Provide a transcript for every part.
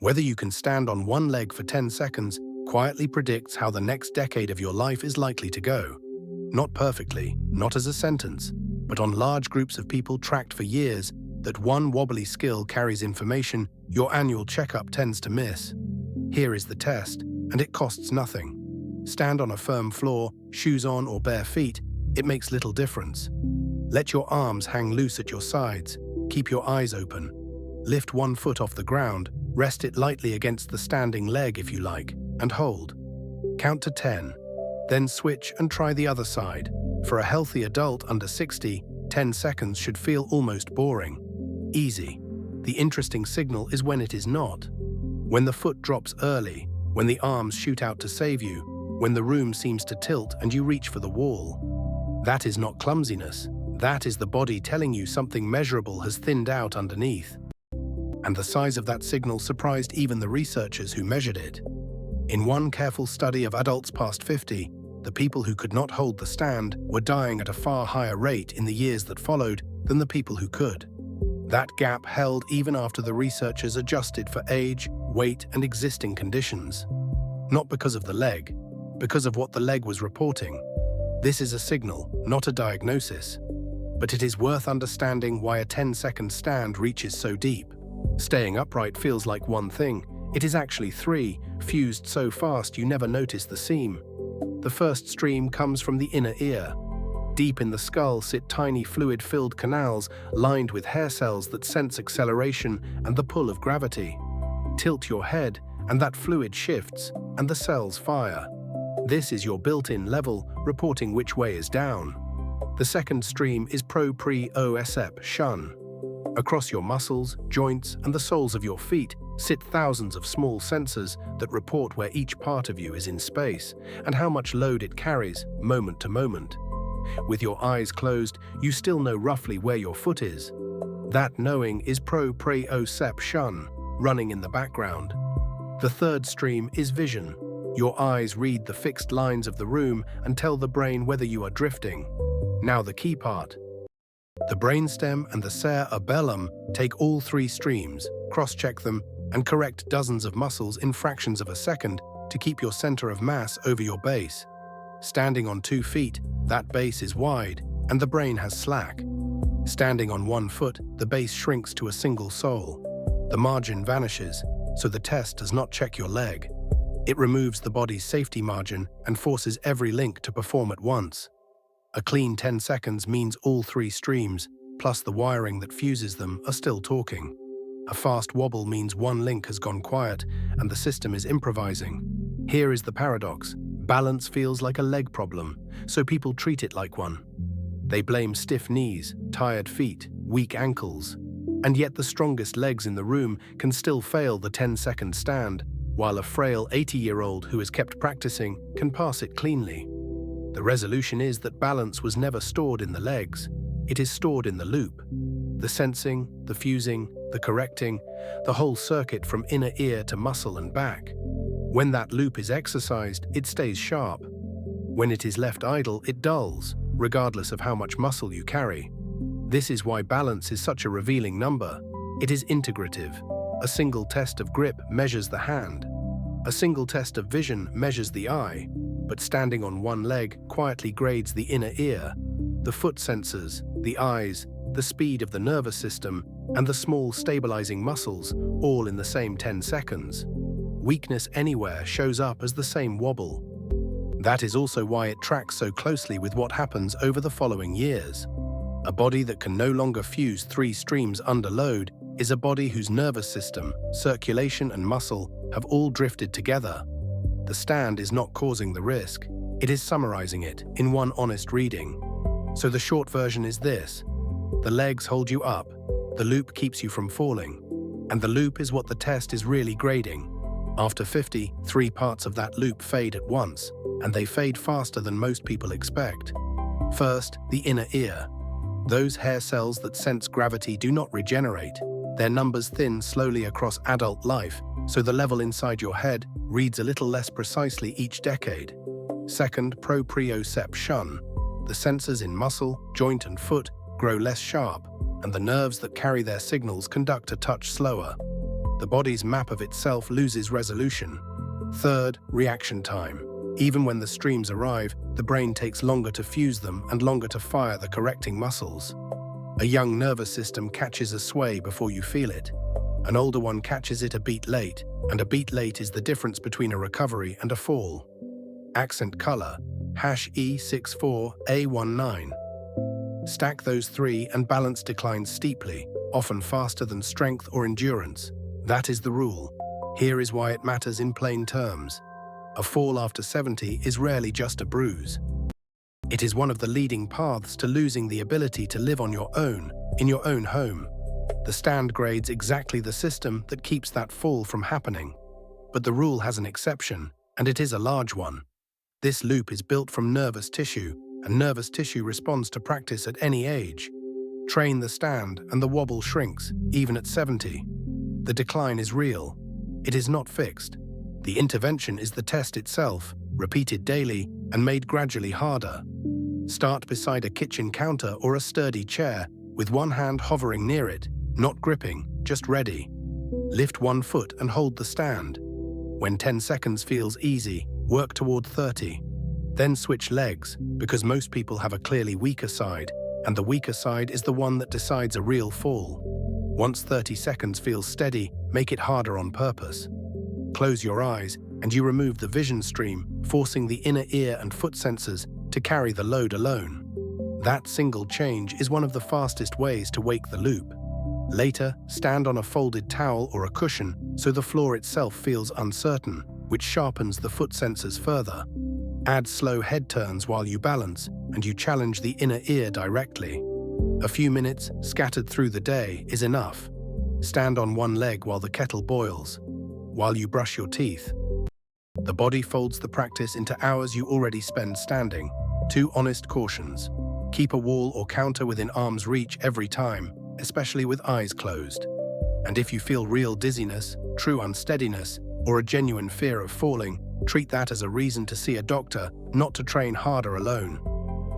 Whether you can stand on one leg for 10 seconds quietly predicts how the next decade of your life is likely to go. Not perfectly, not as a sentence, but on large groups of people tracked for years, that one wobbly skill carries information your annual checkup tends to miss. Here is the test, and it costs nothing. Stand on a firm floor, shoes on or bare feet, it makes little difference. Let your arms hang loose at your sides, keep your eyes open. Lift one foot off the ground, rest it lightly against the standing leg if you like, and hold. Count to 10, then switch and try the other side. For a healthy adult under 60, 10 seconds should feel almost boring. Easy. The interesting signal is when it is not. When the foot drops early, when the arms shoot out to save you, when the room seems to tilt and you reach for the wall. That is not clumsiness. That is the body telling you something measurable has thinned out underneath. And the size of that signal surprised even the researchers who measured it. In one careful study of adults past 50, the people who could not hold the stand were dying at a far higher rate in the years that followed than the people who could. That gap held even after the researchers adjusted for age, weight, and existing conditions. Not because of the leg, because of what the leg was reporting. This is a signal, not a diagnosis. But it is worth understanding why a 10-second stand reaches so deep. Staying upright feels like one thing. It is actually three, fused so fast you never notice the seam. The first stream comes from the inner ear. Deep in the skull sit tiny fluid-filled canals lined with hair cells that sense acceleration and the pull of gravity. Tilt your head, and that fluid shifts, and the cells fire. This is your built-in level, reporting which way is down. The second stream is proprioception shun. Across your muscles, joints, and the soles of your feet sit thousands of small sensors that report where each part of you is in space and how much load it carries, moment to moment. With your eyes closed, you still know roughly where your foot is. That knowing is proprioception, running in the background. The third stream is vision. Your eyes read the fixed lines of the room and tell the brain whether you are drifting. Now the key part. The brainstem and the cerebellum take all three streams, cross-check them, and correct dozens of muscles in fractions of a second to keep your center of mass over your base. Standing on 2 feet, that base is wide, and the brain has slack. Standing on 1 foot, the base shrinks to a single sole. The margin vanishes, so the test does not check your leg. It removes the body's safety margin and forces every link to perform at once. A clean 10 seconds means all three streams, plus the wiring that fuses them, are still talking. A fast wobble means one link has gone quiet and the system is improvising. Here is the paradox. Balance feels like a leg problem, so people treat it like one. They blame stiff knees, tired feet, weak ankles. And yet the strongest legs in the room can still fail the 10-second stand, while a frail 80-year-old who has kept practicing can pass it cleanly. The resolution is that balance was never stored in the legs. It is stored in the loop. The sensing, the fusing, the correcting, the whole circuit from inner ear to muscle and back. When that loop is exercised, it stays sharp. When it is left idle, it dulls, regardless of how much muscle you carry. This is why balance is such a revealing number. It is integrative. A single test of grip measures the hand. A single test of vision measures the eye. But standing on one leg quietly grades the inner ear, the foot sensors, the eyes, the speed of the nervous system, and the small stabilizing muscles, all in the same 10 seconds. Weakness anywhere shows up as the same wobble. That is also why it tracks so closely with what happens over the following years. A body that can no longer fuse three streams under load is a body whose nervous system, circulation, and muscle have all drifted together. The stand is not causing the risk, it is summarizing it in one honest reading. So the short version is this. The legs hold you up, the loop keeps you from falling, and the loop is what the test is really grading. After 50, 3 parts of that loop fade at once, and they fade faster than most people expect. First, the inner ear. Those hair cells that sense gravity do not regenerate. Their numbers thin slowly across adult life, so the level inside your head reads a little less precisely each decade. Second, proprioception. The sensors in muscle, joint, and foot grow less sharp, and the nerves that carry their signals conduct a touch slower. the body's map of itself loses resolution. Third, reaction time. Even when the streams arrive, the brain takes longer to fuse them and longer to fire the correcting muscles. A young nervous system catches a sway before you feel it. An older one catches it a beat late, and a beat late is the difference between a recovery and a fall. Accent color, #E64A19. Stack those three and balance declines steeply, often faster than strength or endurance. That is the rule. Here is why it matters in plain terms. A fall after 70 is rarely just a bruise. It is one of the leading paths to losing the ability to live on your own, in your own home. The stand grades exactly the system that keeps that fall from happening. But the rule has an exception, and it is a large one. This loop is built from nervous tissue, and nervous tissue responds to practice at any age. Train the stand, and the wobble shrinks, even at 70. The decline is real. It is not fixed. The intervention is the test itself, repeated daily and made gradually harder. Start beside a kitchen counter or a sturdy chair, with one hand hovering near it, not gripping, just ready. Lift one foot and hold the stand. When 10 seconds feels easy, work toward 30. Then switch legs, because most people have a clearly weaker side, and the weaker side is the one that decides a real fall. Once 30 seconds feels steady, make it harder on purpose. Close your eyes, and you remove the vision stream, forcing the inner ear and foot sensors to carry the load alone. That single change is one of the fastest ways to wake the loop. Later, stand on a folded towel or a cushion so the floor itself feels uncertain, which sharpens the foot sensors further. Add slow head turns while you balance, and you challenge the inner ear directly. A few minutes, scattered through the day, is enough. Stand on one leg while the kettle boils. While you brush your teeth. The body folds the practice into hours you already spend standing. 2 honest cautions. Keep a wall or counter within arm's reach every time, especially with eyes closed. And if you feel real dizziness, true unsteadiness, or a genuine fear of falling, treat that as a reason to see a doctor, not to train harder alone.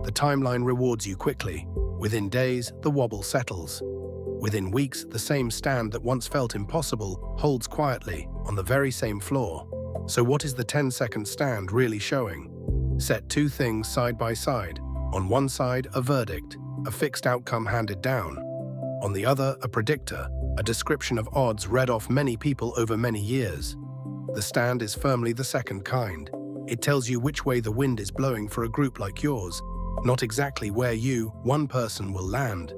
The timeline rewards you quickly. Within days, the wobble settles. Within weeks, the same stand that once felt impossible holds quietly on the very same floor. So what is the 10-second stand really showing? Set 2 things side by side. On one side, a verdict, a fixed outcome handed down. On the other, a predictor, a description of odds read off many people over many years. The stand is firmly the second kind. It tells you which way the wind is blowing for a group like yours, not exactly where you, one person, will land.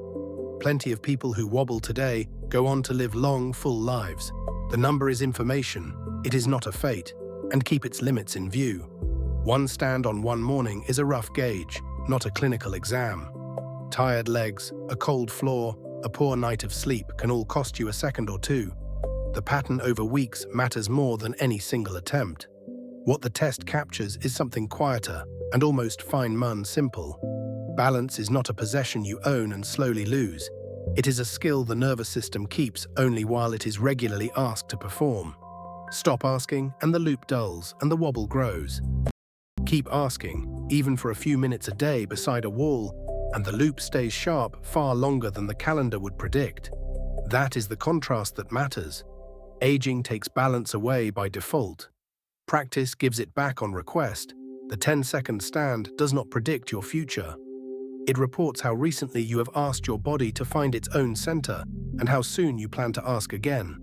Plenty of people who wobble today go on to live long, full lives. The number is information, it is not a fate, and keep its limits in view. One stand on one morning is a rough gauge, not a clinical exam. Tired legs, a cold floor, a poor night of sleep can all cost you a second or two. The pattern over weeks matters more than any single attempt. What the test captures is something quieter and almost Feynman simple. Balance is not a possession you own and slowly lose. It is a skill the nervous system keeps only while it is regularly asked to perform. Stop asking, and the loop dulls, and the wobble grows. Keep asking, even for a few minutes a day beside a wall, and the loop stays sharp far longer than the calendar would predict. That is the contrast that matters. Aging takes balance away by default. Practice gives it back on request. The 10-second stand does not predict your future. It reports how recently you have asked your body to find its own center and how soon you plan to ask again.